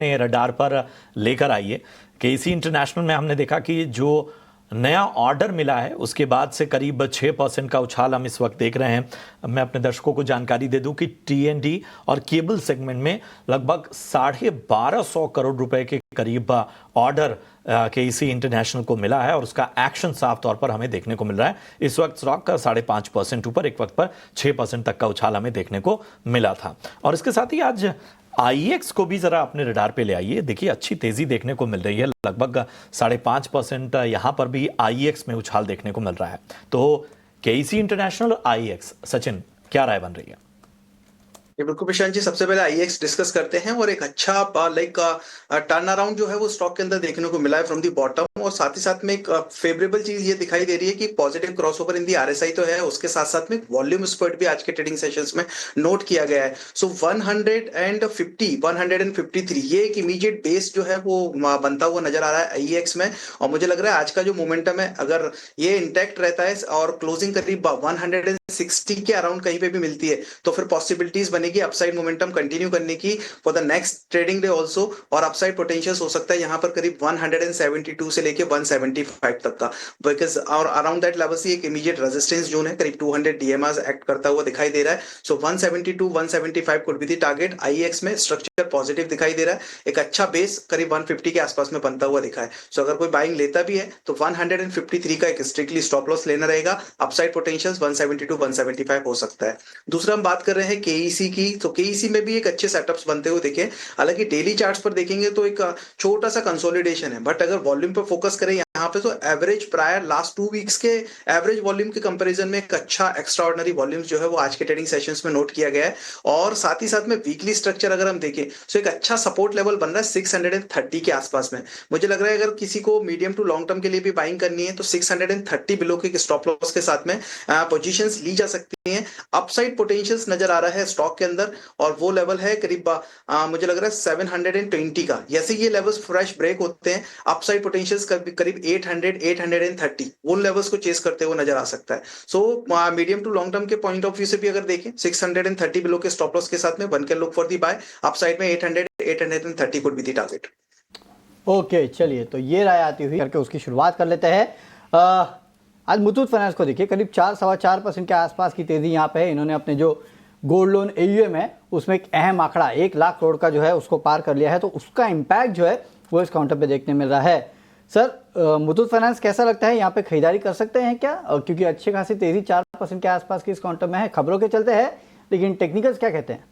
Radar पर लेकर आई है। केसी इंटरनेशनल में हमने देखा कि जो नया ऑर्डर मिला है उसके बाद से करीब 6% का उछाल हम इस वक्त देख रहे हैं। मैं अपने दर्शकों को जानकारी दे दूं कि टीएनडी और केबल सेगमेंट में लगभग 1250 करोड़ रुपए के करीब ऑर्डर केसी इंटरनेशनल को मिला है और उसका एक्शन साफ तौर पर हमें देखने को मिल रहा है। इस वक्त स्टॉक का 5.5% ऊपर, एक वक्त पर 6% तक का उछाल हमें देखने को मिला था। और इसके साथ ही आज आईएक्स को भी जरा अपने रडार पे ले आइए। देखिए अच्छी तेजी देखने को मिल रही है, लगभग 5.5% यहां पर भी आईएक्स में उछाल देखने को मिल रहा है। तो केसी इंटरनेशनल और आईएक्स, सचिन क्या राय बन रही है? बिल्कुल प्रशांत जी, सबसे पहले आईएक्स डिस्कस करते हैं और एक अच्छा टर्न अराउंड जो है वो स्टॉक के अंदर देखने को मिला है फ्रॉम दी बॉटम, और साथ ही साथ में एक फेवरेबल चीज ये दिखाई दे रही है कि पॉजिटिव क्रॉसओवर इन दी आरएसआई तो है, उसके साथ साथ में वॉल्यूम स्पर्ट भी आज के ट्रेडिंग सेशंस में नोट किया गया है। सो 153 ये एक इमीडिएट बेस जो है वो बनता हुआ नजर आ रहा है आईएक्स में, और मुझे लग रहा है आज का जो मोमेंटम है अगर ये इंटैक्ट रहता है और क्लोजिंग करीब 160 के अराउंड कहीं पे भी मिलती है तो फिर पॉसिबिलिटीज बनेगी अपसाइड मोमेंटम कंटिन्यू करने की for the next trading day also, और अपसाइड पोटेंशियल हो सकता है यहाँ पर करीब 172 से लेके 175 तक का, बिकॉज और अराउंड दैट लेवल से एक इमीडिएट रेजिस्टेंस जोन है, करीब 200 डीएमआर एक्ट करता हुआ दिखाई दे रहा है। सो 172 175 कुड बी द टारगेट। आईएक्स में स्ट्रक्चर पॉजिटिव दिखाई दे रहा है, एक अच्छा बेस करीब 150 के आसपास में बनता हुआ दिखा है। सो अगर कोई बाइंग लेता भी है तो 153 का एक स्ट्रिक्टली स्टॉप लॉस लेना रहेगा। अपसाइड पोटेंशियल 172 175 हो सकता है। दूसरा हम बात कर रहे हैं केईसी की, तो केईसी में भी एक अच्छे सेटअप्स बनते हुए दिखे। हालांकि डेली चार्ट्स पर देखेंगे तो एक छोटा सा कंसोलिडेशन है, बट अगर वॉल्यूम पर फोकस करें यहाँ पे तो एवरेज प्रायर लास्ट 2 वीक्स के एवरेज वॉल्यूम के कंपैरिजन में एक अच्छा एक्स्ट्राऑर्डिनरी वॉल्यूम जो है वो आज के ट्रेडिंग सेशंस में नोट किया गया है। और साथ ही साथ में वीकली स्ट्रक्चर अगर हम देखें तो एक अच्छा सपोर्ट लेवल बन रहा है 630 के आसपास में। मुझे लग रहा है अगर किसी को मीडियम टू लॉन्ग टर्म के लिए भी बाइंग करनी है तो 630 बिलो के स्टॉप लॉस के साथ में पोजीशंस ली जा सकती हैं। अपसाइड पोटेंशियल्स नजर आ रहा है स्टॉक के अंदर, और वो लेवल है करीब मुझे लग रहा है 720 का। जैसे ये लेवल्स फ्रेश ब्रेक होते हैं अपसाइड पोटेंशियल्स करीब 800 830 वो लेवल्स को चेस करते हुए नजर आ सकता है। So medium to long term के पॉइंट ऑफ व्यू से भी अगर देखें 630 बिलो के स्टॉप लॉस के साथ में one can look for the buy. Upside में 800 830 could be the target. Okay, चलिए तो ये राय आती हुई करके उसकी शुरुआत कर लेते हैं। आज मुथूट फाइनेंस को देखिए करीब 4-4.25% के आसपास की तेजी यहाँ पे है। इन्होंने अपने जो गोल्ड लोन एयूएम है उसमें एक अहम आंकड़ा 1 लाख करोड़ का जो है उसको पार कर लिया है, तो उसका इम्पैक्ट जो है वो इस काउंटर पे देखने मिल रहा है। सर, मुथूट फाइनेंस कैसा लगता है, यहाँ पे खरीदारी कर सकते हैं क्या? क्योंकि अच्छी खासी तेजी 4% के आसपास की इस काउंटर में है, खबरों के चलते है, लेकिन टेक्निकल्स क्या कहते हैं?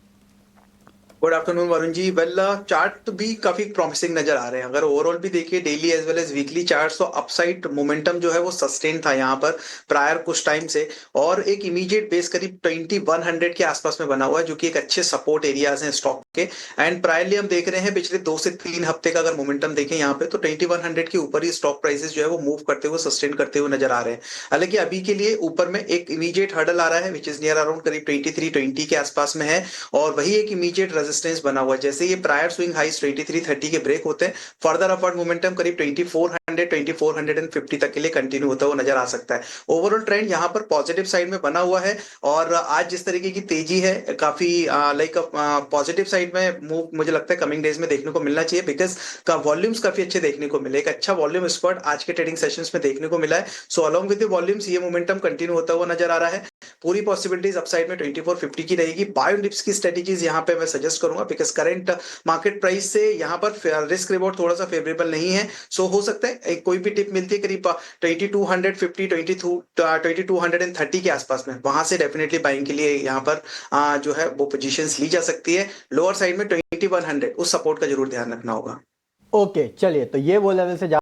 Good afternoon Varun ji. Well, chart भी काफी प्रॉमिसिंग नजर आ रहे हैं। अगर ओवरऑल भी देखिए daily as well as weekly chart, तो अपसाइड मोमेंटम जो है वो सस्टेन था यहाँ पर प्रायर कुछ टाइम से, और एक इमीडिएट बेस करीब 2100 के आसपास में बना हुआ है जो कि एक अच्छे सपोर्ट एरियाज हैं स्टॉक के। एंड प्रायरली हम देख रहे हैं पिछले 2 से 3 हफ्ते का अगर मोमेंटम देखें यहाँ पे तो 2100 के ऊपर ही स्टॉक प्राइसेस जो है वो मूव करते हुए सस्टेन करते हुए नजर आ रहे हैं। हालांकि अभी के लिए ऊपर में एक इमीडिएट हर्डल आ रहा है विच इज नियर अराउंड करीब 2320 के आसपास में है, और वही एक इमीडिएट रेजिस्टेंस बना हुआ है। जैसे ये प्रायर स्विंग हाइस 2330 के ब्रेक होते हैं, फर्दर अपवर्ड मोमेंटम करीब 2450 तक के लिए कंटिन्यू होता हुआ नजर आ सकता है। ओवरऑल ट्रेंड यहाँ पर पॉजिटिव साइड में बना हुआ है, और आज जिस तरीके की तेजी है काफी लाइक पॉजिटिव साइड में मूव मुझे लगता है कमिंग डेज में देखने को मिलना चाहिए, बिकॉज का वॉल्यूम्स काफी अच्छे देखने को मिले। एक अच्छा वॉल्यूम स्पॉट आज के ट्रेडिंग सेशंस में देखने को मिला है। So along with the volumes ये मोमेंटम कंटिन्यू होता हुआ नजर आ रहा है। पूरी पॉसिबिलिटीज अपसाइड में 2450 की रहेगी। बाय ऑन डिप्स की स्ट्रेटेजीज यहाँ पे मैं सजेस्ट करूंगा, बिकॉज करंट मार्केट प्राइस से यहाँ पर रिस्क रिवॉर्ड थोड़ा सा फेवरेबल नहीं है। सो हो सकता है कोई भी टिप मिलती है करीब 2250 2230 के आसपास में, वहां से डेफिनेटली बाइंग के लिए यहाँ पर जो है वो पोजीशंस ली जा सकती है। लोअर साइड में 2100 उस सपोर्ट का जरूर ध्यान रखना होगा। ओके, चलिए तो ये वो लेवल से